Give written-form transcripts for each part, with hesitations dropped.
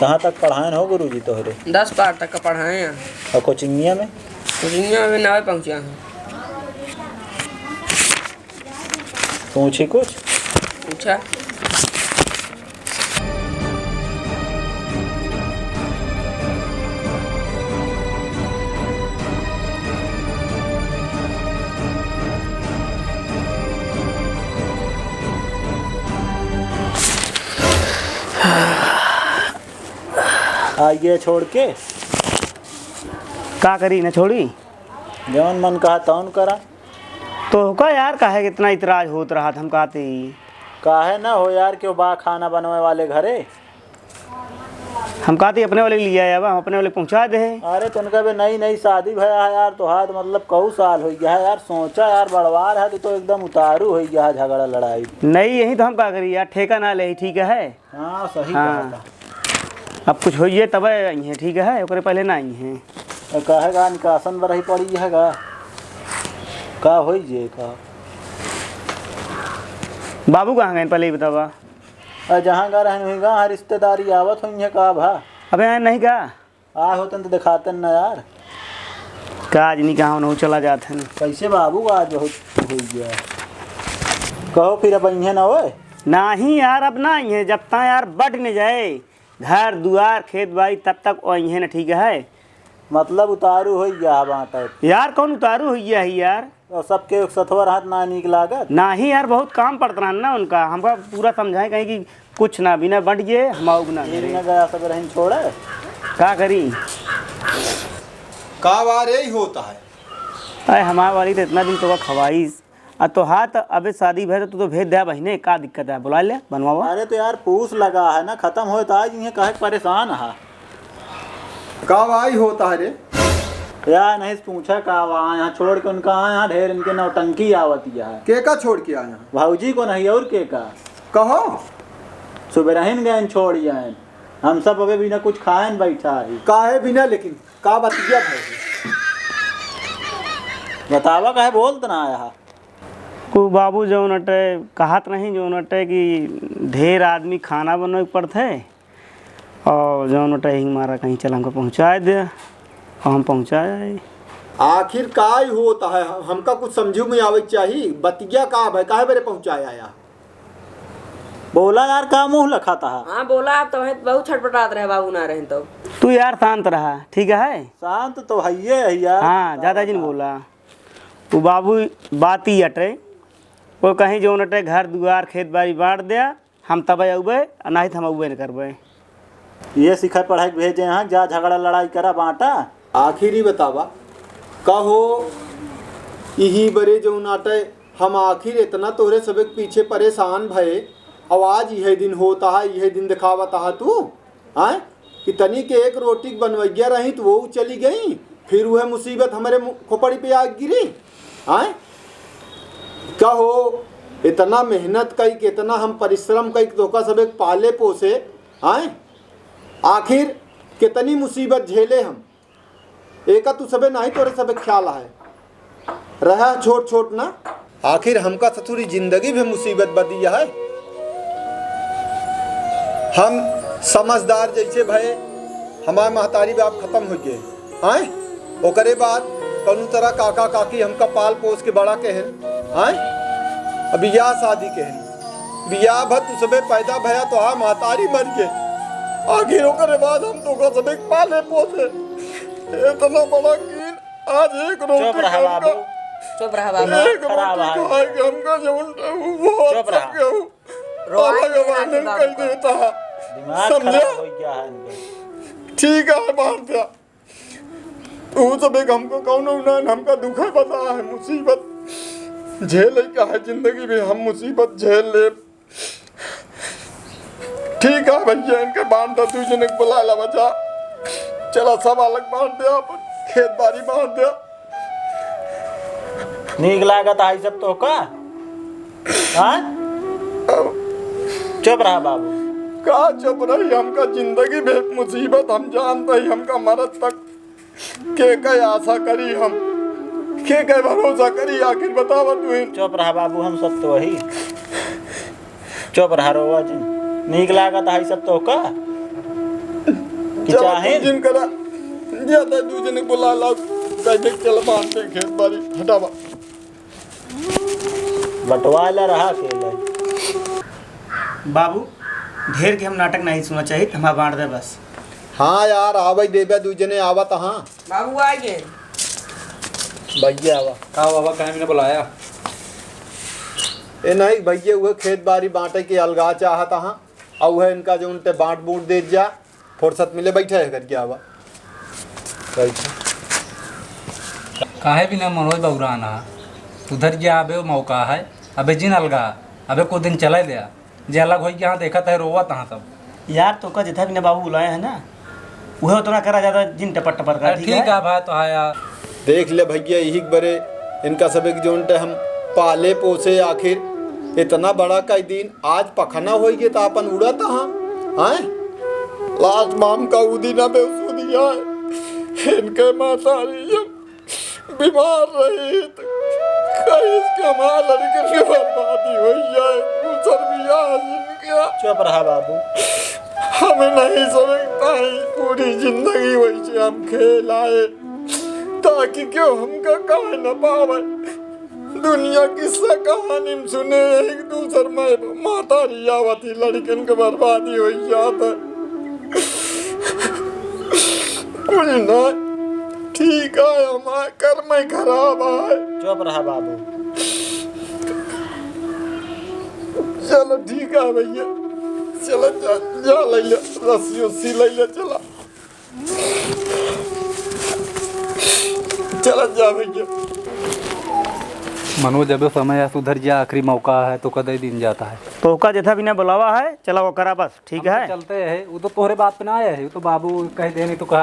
कहाँ तक पढ़ाए हो गुरुजी तोहरे? 10 पार तक का पढ़ाए हैं। और कोचिंगिया में? कोचिंगिया में 9 पहुँचा हूँ। पूछी कुछ? पूछा। आइए छोड़ के का करी न छोड़ी जौन मन कहा तौन करा। तो का यार काहे कितना इतराज होत रहा था हम कहते ही काहे ना हो यार, क्यों बा खाना बनवाए वाले घरे हम कहते अपने वाले लिए आया हम अपने वाले पहुंचा दे। अरे तुनका भी नई नई शादी भया है यार, तो हाथ मतलब कऊ साल हो गया है यार। सोचा यार बड़वार है तो एकदम उतारू हो गया है, झगड़ा लड़ाई नहीं यही तो हम का करी यार, ठेका ना ले ठीक है। हाँ सही हाँ। बात अब कुछ होइए तब आई है ठीक है, ओकरे पहले ना आई हैं। है। कहेगा निकासन बरही पड़ी है का हो जे का बाबू कहाँ गए पहले ही बतावा। जहाँ गा रहन हुई गा रिश्तेदारी आवत हुई है का भा अबे यहाँ नहीं का आ होतन तो दिखाते न यार। का आज नहीं कहाँ नहीं चला जाते हैं। कैसे बाबू आज हो गया कहो फिर अब इन्हें ना होए नहीं यार अब ना आई है, जब तक यार बढ़ न जाए घर दुआर खेत बाड़ी तब तक वही है ना ठीक है। मतलब उतारू हो गया बाँटा यार कौन उतारू हुई है यार, और सबके सथवर हाथ ना नीक लागत ना ही यार बहुत काम पड़ता रहा ना उनका, हमका पूरा समझाए कहीं कि कुछ ना बिना बढ़ गए हम ना गया सब रहन छोड़े का करी। का बार यही होता है। अरे हमारे वाली तो इतना दिन तो खवाइश तो हाथ अबे शादी भे तो भेज दे बहने का दिक्कत है बुला ले बनवावा। अरे तो यार पूछ लगा है ना, खत्म हो तो आज इन्हें कहे परेशान है का भाई होता है रे यार। नहीं पूछा का वहाँ यहाँ छोड़ के उनका यहाँ ढेर इनके नौटंकी आवती है। के का छोड़ के आया भाऊजी को नहीं और के का कहो सुबह रहन गए छोड़ जाए हम सब अबे बिना कुछ खाए न बैठा है। काहे बिना लेकिन का बतिया भाई बतावा कहे बोल तो ना आया को बाबू जो नटे कहत नहीं जो नटे कि ढेर आदमी खाना बनवे पड़ते और जो नटे ही मारा कहीं चल हमको पहुँचा दे और हम पहुँचाए। आखिर का ही होता है हमका कुछ समझू में आवे चाहिए बतिया का भाई काहे मेरे पहुंचाया आया बोला यार का मुँह लखाता है। हाँ बोला आप तो बहुत छटपटात रहे बाबू ना रहे तो। तू यार शांत रहा ठीक है। शांत तो है यार। हाँ ज़्यादा जिन बोला वो बाबू बात ही अटे वो कहीं जो नटे घर दुआर खेत बाड़ी बांट दिया हम तब अबे नहीं तो हम अबे न करबे। ये सिखा पढ़ाई भेजे यहाँ जा झगड़ा लड़ाई करा बांटा। आखिर ही बतावा कहो यही बड़े जो नाटे हम आखिर इतना तोरे सब पीछे परेशान भये आवाज यह दिन होता है यह दिन दिखावता है तू आए कि तनी के एक रोटी बनवैया रही तो वो चली गई फिर वह मुसीबत हमारे खोपड़ी पे आ गिरी आए। कहो इतना मेहनत कई के इतना हम परिश्रम कई तो का सब एक पाले पोसे आए आखिर कितनी मुसीबत झेले हम एक तू सबे नहीं तोरे सबे ख्याल है रहा छोट छोट ना आखिर हमका सथुरी जिंदगी भी मुसीबत बदिया है। हम समझदार जैसे भय हमारे महतारी बाप खत्म हो गए आए ओकरे बाद कौन तरह काका काकी हमका पाल पोस के बड़ा कहन आए अब बियाह शादी कहन बियाह भर तू सबे पैदा भया तो हाँ महतारी मर गए आखिर ओकरे बाद हम तो सब एक पाले पोसे इतना बड़ा कीन आज एक रोटी चुप रहा बाबू एक रोटी खाए के हमका जवन वो चुप रहा रोटी कर देता है समझा ठीक है बाहर दिया तू सब एक हमको कौन ना हमका दुख है बता है मुसीबत झेल क्या है जिंदगी में हम मुसीबत झेल ले ठीक है भैया इनके बांध दो तुझे ने बुला ला बचा चला सब अलग बांध दिया खेत बाड़ी बांध दिया नीक लागत आई सब तो का हाँ चुप रहा बाबू का चुप रही हमका जिंदगी में मुसीबत हम जानते ही हमका मरद तक के आशा करी हम के भरोसा करी आखिर बतावा तू चुप रहा बाबू हम सब तो वही चुप रहा रोवा जी नीक लागत आई सब तो का कि चलो चाहे जिन करा ज्यादा दूजे ने बुला ला कहते चल बांधते खेत बाड़ी हटावा बंटवाला रहा अकेले। बाबू ढेर के हम नाटक नहीं सुनना चाहिए, हमारा बांट दे बस। हाँ यार आवा देवे दूजे ने आवा तो हाँ बाबू आ गए। भैया आवा कहा बाबा कहीं मैंने बुलाया? ए नहीं भैया वह खेत बाड़ी बांटे के अलगा चाहता हाँ और वह इनका जो उनते बांट बूट दे जा फुर्सत मिले बैठे है करके आवा बैठे काहे भी ना मनोज बउराना उधर जे आबे वो मौका है। अबे जिन अलगा अबे को दिन चले दिया जे अलग हो यहाँ देखा है रोवा तहाँ सब। यार तो का जितना भी ना बाबू बुलाए है ना वह उतना करा जाता जिन टपर टपर का। ठीक है भाई तो हाँ यार देख ले भैया यही बरे इनका सब एक जो उनते हम पाले पोसे आखिर इतना बड़ा का दिन आज पखना हो गया तो अपन उड़ा था हाँ लास्ट माम का उदी ना बेसू दिया है इनके माता बीमार रही तो कहीं इसके हमारा लड़के की बर्बादी हो जाए दूसर भी आज इनका चुप रहा बाबू। हमें नहीं समझता है पूरी जिंदगी वैसे हम खेल आए ताकि क्यों हमका कह न पावे दुनिया किस्सा कहानी में सुने एक दूसर में माता रियावती लड़कन के बर्बादी हो जाता कुछ ना ठीक है हमारा कर्म खराब है। चुप रहा बाबू। चलो ठीक है भैया चलो जा ले ले रस्सी उस्सी ले ले चला चला जा भैया। मनोज अबे समय सुधर जा आखिरी मौका है तो कदे दिन जाता है। तो का जितना भी ना बुलावा है चला वो करा बस ठीक है। चलते है वो तो तोहरे बात पे ना आया है वो तो बाबू कह दे नहीं तो कहा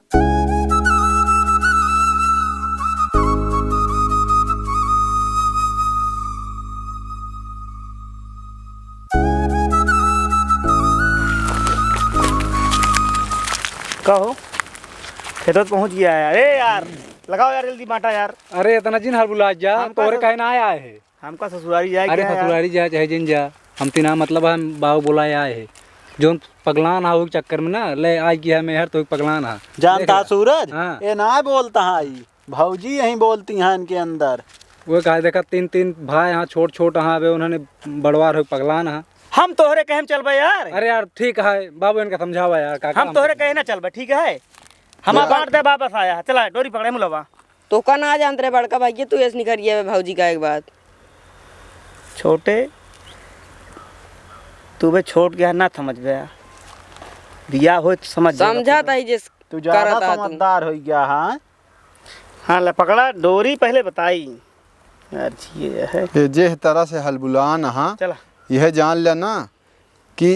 कहो खेतों पहुंच गया है। अरे यार लगाओ यार जल्दी बांटा यार। अरे इतना जिन हर बुला जा हम तोहरे तो- कहे ना आया है। हमका ससुरारी जाए अरे क्या यार? ससुरारी जा चाहे जिन जा हम तीना मतलब हम बाबू बुलाए आए है जो पगलान हा चक्कर में ना ले आज किया मैं हर तो पगलान हा जानता सूरज हाँ। ये ना बोलता है भौजी यही बोलती हैं इनके अंदर। वो कहा देखा तीन तीन भाई यहाँ छोट छोट हाँ अबे उन्होंने बड़वार हो पगलान हा। हम तोहरे कहे चल भाई यार। अरे यार ठीक है बाबू इनका समझावा यार काका हम तोहरे कहे ना चल भाई ठीक है। हम बांट दे वापस आया है। चला डोरी पकड़े मुलवा। तो का ना जानते रहे बड़का भाई तू ऐसे नहीं करिए भाजी का एक बात। छोटे तू बे छोट गया ना समझ गया बिया हो तो समझ जाएगा। समझाता ही जिस तू ज्यादा करता तू। समझदार हो गया। हाँ हाँ ले पकड़ा डोरी पहले बताई यार ये है। ये जे तरह से हलबुलान हाँ चला यह जान लेना कि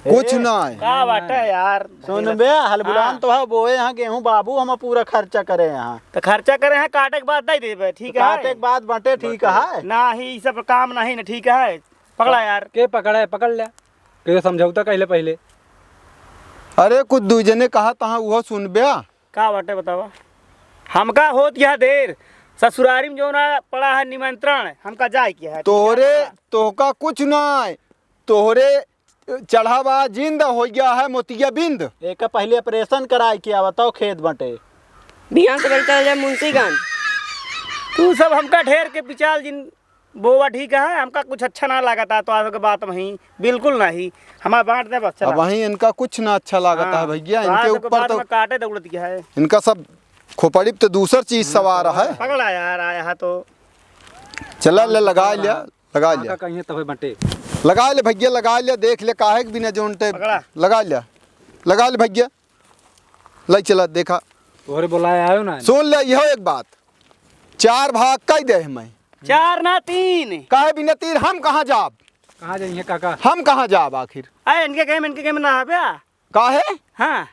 कुछ ना है। का बाटा यार सुन बे हलबुलान तो है बोए यहाँ गेहूँ बाबू हम पूरा खर्चा करे यहाँ तो खर्चा करे हैं काटे के बाद दे देबे ठीक है। काटे के बाद बटे ठीक है। ना ही सब काम नहीं ना ठीक है। पकड़ा यार के पकड़ा है पकड़ लिया के समझौता कहले पहले। अरे कुछ दूजे ने कहा तहाँ वह सुन ब्या का बाटे बतावा। हमका होत यह देर ससुरारी में जो ना पड़ा है निमंत्रण हमका जाए किया है। तोहरे तोहका कुछ ना है तोहरे चढ़ावा जिंद हो गया है मोतिया बिंद। एक पहले ऑपरेशन कराए किया बताओ खेत बटे बिहान से चल जाए मुंशीगंज। तू सब हमका ढेर के पिचाल जिन बोवा ठीक है। हमका कुछ अच्छा ना लगा था तो आज के बात वहीं बिल्कुल नहीं हमारा बांट दे बस अब चला। वहीं इनका कुछ ना अच्छा लागता है भैया इनके ऊपर तो काटे दौड़ दिया है। इनका सब खोपड़ी पे तो दूसर चीज सवार है। पकड़ा यार आया है तो चला ले लगा लिया काका कहीं तब बंटे लगा ले भैया लगा लिया देख ले काहे के बिना जोनते पकड़ा। लगा ले भैया ले चला देखा तोहरे बुलाए आयो ना सुन ले यह एक बात 4 भाग कह दे मैं 4 ना 3 काहे बिना तीर हम कहाँ जाब कहाँ जाइए काका हम कहाँ जाब आखिर अरे इनके कहे ना है बया। काहे हाँ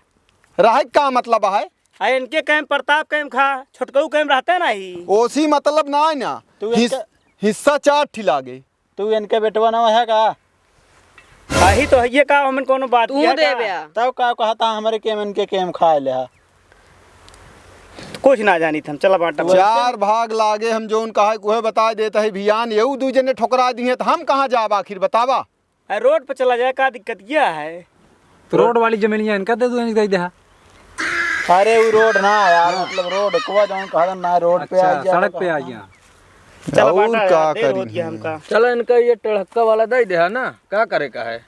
रहे का मतलब है अरे इनके कहे प्रताप कहे खा छोटकऊ कहे रहता है ना ही। ओसी मतलब ना है ना तू इनका- हिस्सा 4 ठिलागे तू इनके बेटवा ना है का आही तो ये का हमन कोनो बात तू किया दे का? बया तब का कहता हमारे केम इनके केम खाए ले हा। कुछ ना जानी थम चला बांटा 4 भाग लागे हम जो उनका है कोहे बता देता है भियान यू दूजे ने ठुकरा दिए तो हम कहाँ जाब आखिर बतावा। अरे रोड पे चला जाए का दिक्कत क्या है। तो रोड वाली जमीनिया इनका दे दूँ दे दे। अरे वो रोड ना यार, मतलब रोड को जाऊँ कहा ना, रोड पे आ गया, सड़क पे आ गया। चल और बाटा का यार, देर हो करी गया हमका। चलो इनका ये टेढ़क्का वाला दे दे ना, क्या करे का है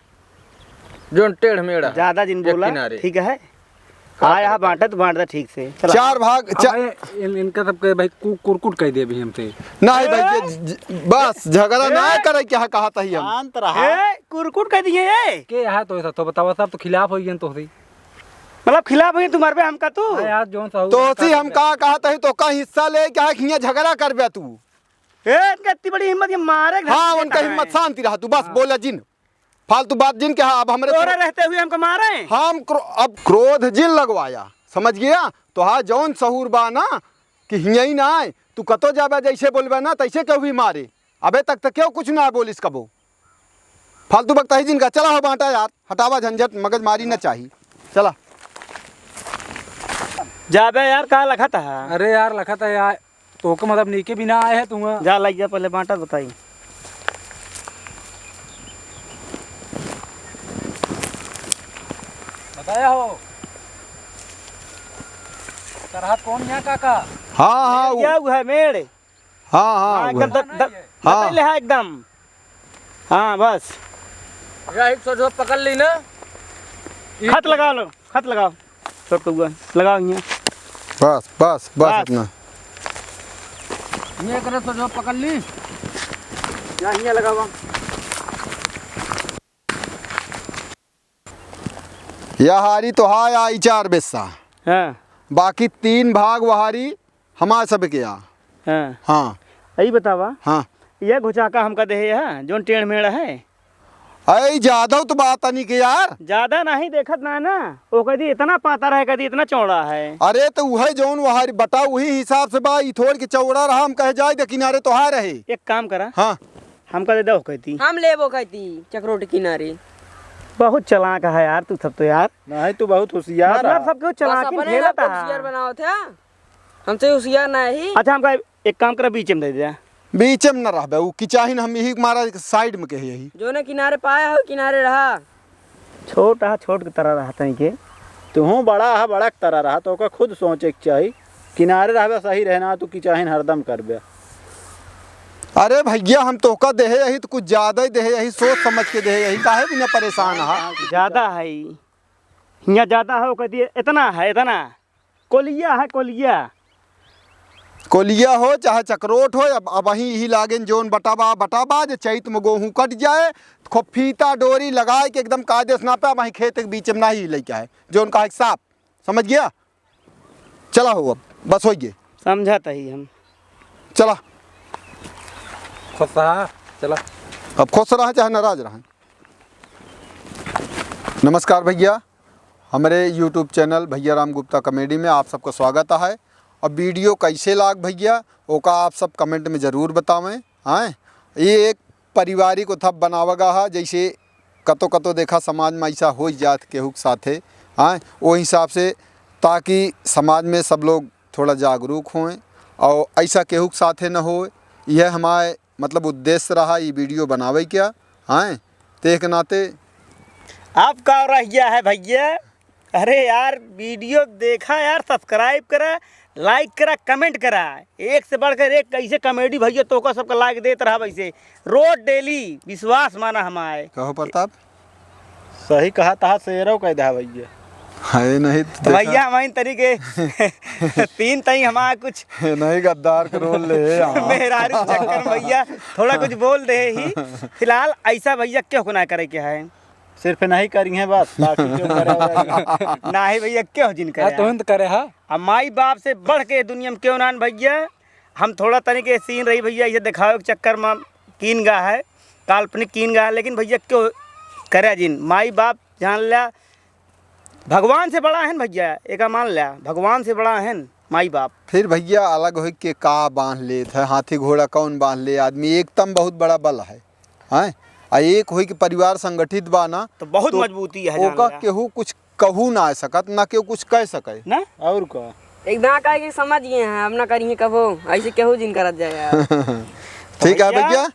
जो टेढ़ मेढ़ा है। ज्यादा जिन एक बोला किनारे। ठीक है। हाँ यहाँ बांटा तो बांट दे ठीक से। चला। 4 भाग इनका सबके भाई कुरकुट कह दे भी हमसे। नहीं भैया बस झगड़ा ना करे, क्या कहा था ही हम। शांत रहा। कुरकुट कह दिए ये, के है तो ऐसा तो बताओ साहब, तो खिलाफ हो गए तो मतलब खिलाफ हुई तुम्हारे पे हमका तू। यार जोन सा तो सी हम कहा था तो का हिस्सा ले क्या हियां झगड़ा कर बे तू। इनका इतनी बड़ी हिम्मत ये मारे घर हाँ से उनका देता हिम्मत है। शांति रहा तू बस बोला जिन फालतू बात जिन क्या अब हमरे तोरे रहते हुए हमको मारे। हम अब क्रोध जिन लगवाया, समझ गया। तो हाँ जौन सहूर बा ना कि हियां ही ना आए, तू कतो जाबे जैसे बोलबे ना तैसे क्यों भी मारे। अबे तक तो क्यों कुछ ना बोलिस कबो, फालतू बकता ही जिनका। चला हो बांटा यार, हटावा झंझट, मगज मारी ना चाहिए। चला जाबे यार कहा लखा था। अरे यार लखा था यार, तो को मतलब नीके भी ना आए है तुम। जा लग जा पहले बांटा बताई। बताया हो तरह कौन यहाँ काका। हाँ हाँ क्या हुआ है मेड़। हाँ हाँ एकदम हाँ। ले है एकदम। हाँ बस या एक सौ जो पकड़ ली ना, खत लगाओ लो, खत लगाओ। छोट हुआ लगाओ यहाँ। बस बस बस बस। इतना। ये करे सौ जो पकड़ ली। यहाँ लगाओ। यह हारी तो हाय आई 4 बेस्सा, हाँ बाकी 3 भाग वहारी हमारे सब के यहाँ। हाँ हाँ यही बतावा। हाँ यह घुचाका हमका दे है जो टेढ़ मेढ़ है। अरे ज्यादा तो बात नहीं के यार। ज्यादा नहीं देखत ना वो कदी इतना पातर है कदी इतना चौड़ा है। अरे तो वह जौन वहारी बता वही हिसाब से बा, थोड़ के चौड़ा रहा हम कहे जाए किनारे तो हाय रहे। एक काम करा, हाँ हमका दे दो कहती। हम लेबो कहती चक्रोट किनारे। बहुत चालाक है यार तू सब तो यार। नहीं तू बहुत होशियार मतलब है। सबको बस चालाकी अपने खेला आप को था। होशियार बनाओ थे, हमसे होशियार नहीं। अच्छा हमका एक काम करा बीच में दे दे। बीच में न रह वो किचाहिन हम यही मारा साइड में कहे यही। जो ने किनारे पाया हो किनारे रहा। छोटा छोट की तरह रहता है के। तू बड़ा है, बड़ा की तरह रहा तो ओका खुद सोचे के चाहिए। किनारे रहबे सही रहना, तू किचाहिन हरदम करबे। अरे भैया हम तो का दे यही तो कुछ ज्यादा ही दे यही, सोच समझ के दे यही, काहे बिना परेशान है। ज्यादा है यहाँ, ज्यादा है वो कहती है इतना है इतना। कोलिया है कोलिया। कोलिया हो चाहे चक्रोट हो, अब वही यही लागे जोन बटाबा जे चैत में गेहूँ कट जाए खूब फीता डोरी लगाए के एकदम कायदे से नापे, वही खेत के बीच में ना ही लेके आए जोन का साफ। समझ गया। चला हो अब बस हो गए। समझाता ही हम। चला खुश रहा चला। अब खुश रहा चाहे नाराज रहा। नमस्कार भैया, हमारे YouTube चैनल भैया राम गुप्ता कॉमेडी में आप सबका स्वागत है। और वीडियो कैसे लाग भैया वो का आप सब कमेंट में ज़रूर बतावें। हाँ ये एक पारिवारिक को थप बनावगा है, जैसे कतो कतो देखा समाज में ऐसा हो जात केहू के साथे। हाँ वो हिसाब से ताकि समाज में सब लोग थोड़ा जागरूक हों और ऐसा केहू के साथे न हो, यह हमारे मतलब उद्देश्य रहा ये वीडियो बनावे क्या। हाँ तो एक नाते आप का रह गया है भैया। अरे यार वीडियो देखा यार, सब्सक्राइब करा, लाइक करा, कमेंट करा। एक से बढ़कर एक कैसे कॉमेडी भैया तो का सबका लाइक देते रहा वैसे रोज डेली। विश्वास माना हमारे। कहो प्रताप सही कहा था शेरों कह दा भैया। है नहीं तो भैया हमारी तरीके 3 तई हमारा कुछ नहीं गद्दार के रोल ले मेहरारू चक्कर में भैया थोड़ा कुछ बोल दे ही। फिलहाल ऐसा भैया क्यों ना करे क्या है, सिर्फ नहीं करी है बस, बाकी क्यों करे। ना ही भैया क्यों जिन करे। तुरंत करे हा। अब माई बाप से बढ़ के दुनिया में क्यों ना भैया। हम थोड़ा तरीके सीन रही भैया ये दिखावे के चक्कर में कीन गा है, काल्पनिक कीन गा है, लेकिन भैया क्यों करे जिन। माई बाप जान लिया भगवान से बड़ा है भैया, एक मान लिया भगवान से बड़ा है माई बाप। फिर भैया अलग हो के का बांध लेत है, हाथी घोड़ा कौन बांध ले। आदमी एकदम बहुत बड़ा बल है। हाँ एक हो के परिवार संगठित बा ना तो बहुत मजबूती है। ओका केहू कुछ कहू ना आ सकत, ना केहू कुछ कह सके ना और का एकदम कह के समझ गए हैं, अब ना करिए कबो ऐसे केहू जिन करत जाए यार। ठीक है भैया,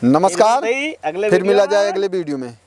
नमस्कार। अगले फिर वीडियो मिला में जाए अगले वीडियो में।